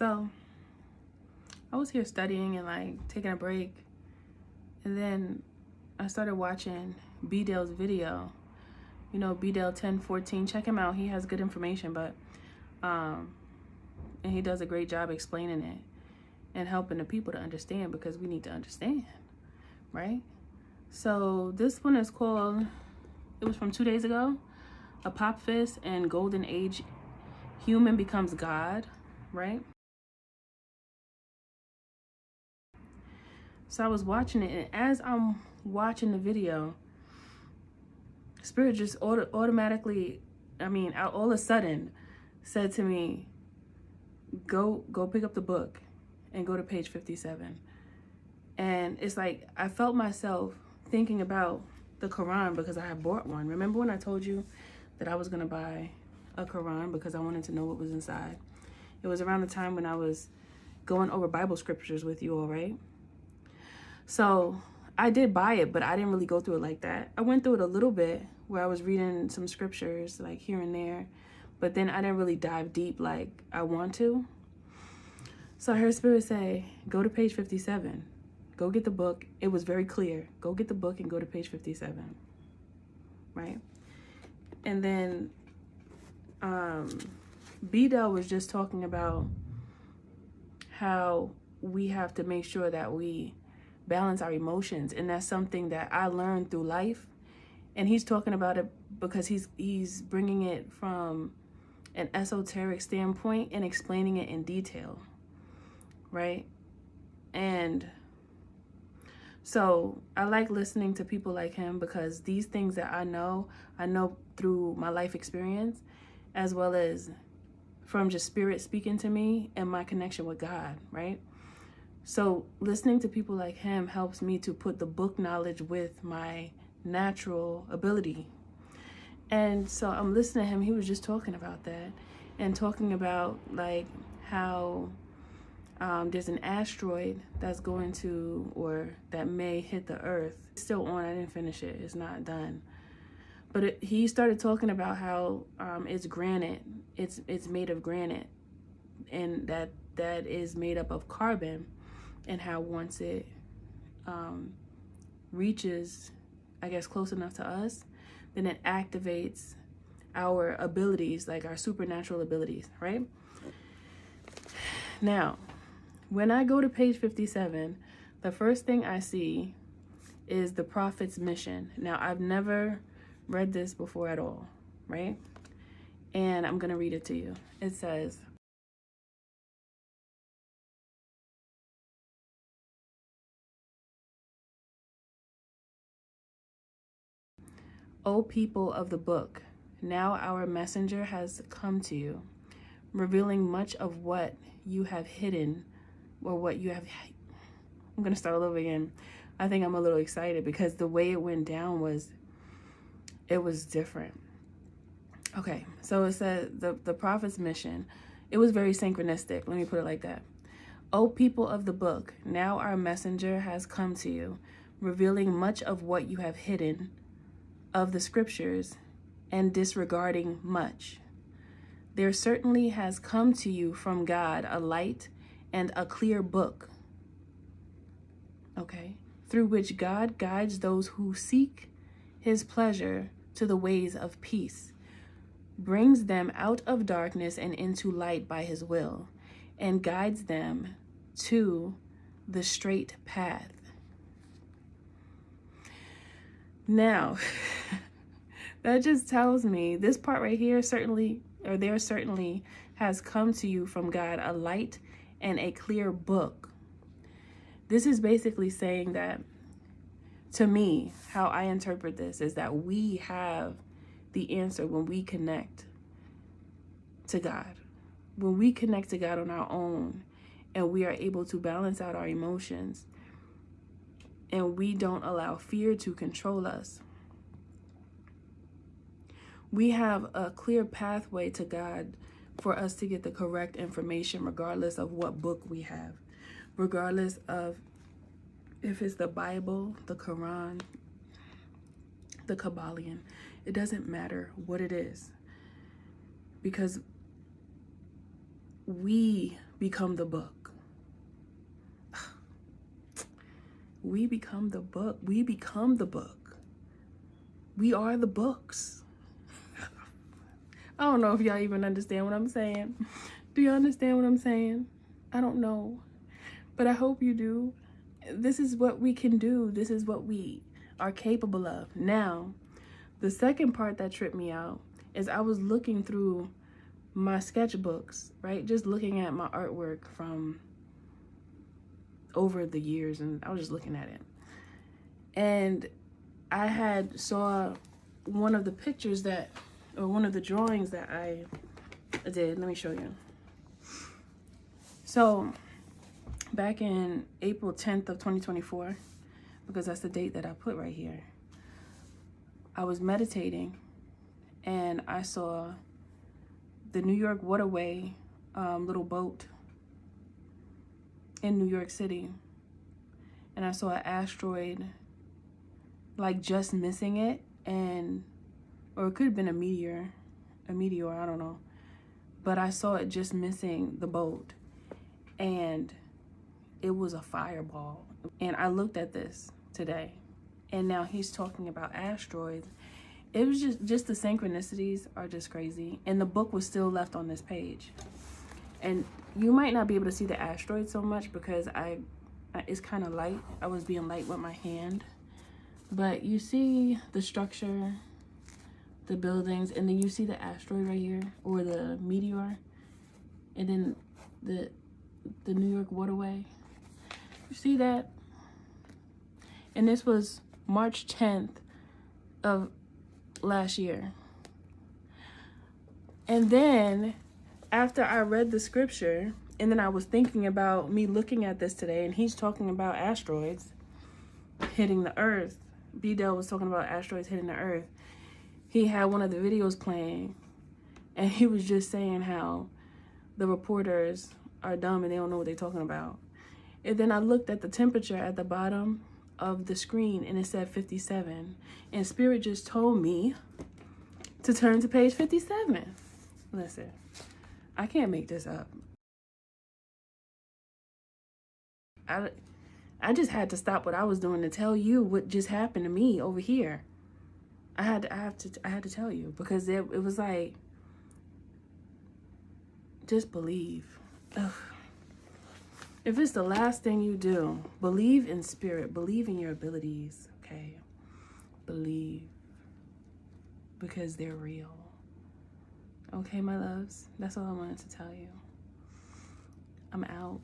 So I was here studying and like taking a break, and then I started watching B-Dale's video. You know, B-Dale 1014. Check him out. He has good information, but and he does a great job explaining it and helping the people to understand, because we need to understand, right? So this one is called, it was from 2 days ago, Apophis and Golden Age, Human Becomes God, right? So I was watching it, and as I'm watching the video, Spirit just automatically, all of a sudden said to me, go pick up the book and go to page 57. And it's like I felt myself thinking about the Quran, because I had bought one. Remember when I told you that I was going to buy a Quran because I wanted to know what was inside? It was around the time when I was going over Bible scriptures with you all, right? So I did buy it, but I didn't really go through it like that. I went through it a little bit where I was reading some scriptures like here and there, but then I didn't really dive deep like I want to. So I heard Spirit say, go to page 57. Go get the book. It was very clear. Go get the book and go to page 57. Right? And then B-Dale was just talking about how we have to make sure that we balance our emotions, and that's something that I learned through life. And he's talking about it because he's bringing it from an esoteric standpoint and explaining it in detail, right? And so I like listening to people like him, because these things that I know through my life experience, as well as from just Spirit speaking to me and my connection with God, right? So listening to people like him helps me to put the book knowledge with my natural ability. And so I'm listening to him. He was just talking about that, and talking about like how there's an asteroid that's going to, or that may hit the earth. It's still on. I didn't finish it. It's not done. But he started talking about how it's granite. It's made of granite, and that is made up of carbon, and how once it reaches, I guess, close enough to us, then it activates our abilities, like our supernatural abilities, right? Now, when I go to page 57, the first thing I see is the prophet's mission. Now, I've never read this before at all, right? And I'm going to read it to you. It says, O people of the book, now our messenger has come to you, revealing much of what you have hidden, or what you have... I'm going to start all over again. I think I'm a little excited because the way it went down was different. Okay, so it said the prophet's mission. It was very synchronistic. Let me put it like that. O people of the book, now our messenger has come to you, revealing much of what you have hidden of the scriptures and disregarding much. There certainly has come to you from God a light and a clear book, okay, through which God guides those who seek his pleasure to the ways of peace, brings them out of darkness and into light by his will, and guides them to the straight path. Now, that just tells me this part right here there certainly has come to you from God a light and a clear book. This is basically saying that, to me, how I interpret this is that we have the answer when we connect to God. When we connect to God on our own, and we are able to balance out our emotions, and we don't allow fear to control us, we have a clear pathway to God for us to get the correct information, regardless of what book we have, regardless of if it's the Bible, the Quran, the Kabbalion. It doesn't matter what it is, because we become the book. We become the book. We become the book. We are the books. I don't know if y'all even understand what I'm saying. Do you understand what I'm saying? I don't know, but I hope you do. This is what we can do. This is what we are capable of. Now, the second part that tripped me out is I was looking through my sketchbooks, right? Just looking at my artwork from over the years, and I was just looking at it. And I had saw one of the pictures that, or one of the drawings that I did. Let me show you. So back in April 10th of 2024, because that's the date that I put right here, I was meditating and I saw the New York waterway, little boat in New York City. And I saw an asteroid, like just missing it, or it could have been a meteor, I don't know. But I saw it just missing the boat, and it was a fireball. And I looked at this today, and now he's talking about asteroids. It was just the synchronicities are just crazy. And the book was still left on this page. And you might not be able to see the asteroid so much because it's kind of light. I was being light with my hand. But you see the structure, the buildings, and then you see the asteroid right here, or the meteor, and then the New York waterway. You see that? And this was March 10th of last year. And then after I read the scripture, and then I was thinking about me looking at this today, and he's talking about asteroids hitting the earth. B-Del was talking about asteroids hitting the earth. He had one of the videos playing, and he was just saying how the reporters are dumb and they don't know what they're talking about. And then I looked at the temperature at the bottom of the screen, and it said 57. And Spirit just told me to turn to page 57. Listen, I can't make this up. I just had to stop what I was doing to tell you what just happened to me over here. I had to tell you, because it was like, just believe. Ugh. If it's the last thing you do, believe in Spirit, believe in your abilities, okay? Believe, because they're real. Okay, my loves, that's all I wanted to tell you. I'm out.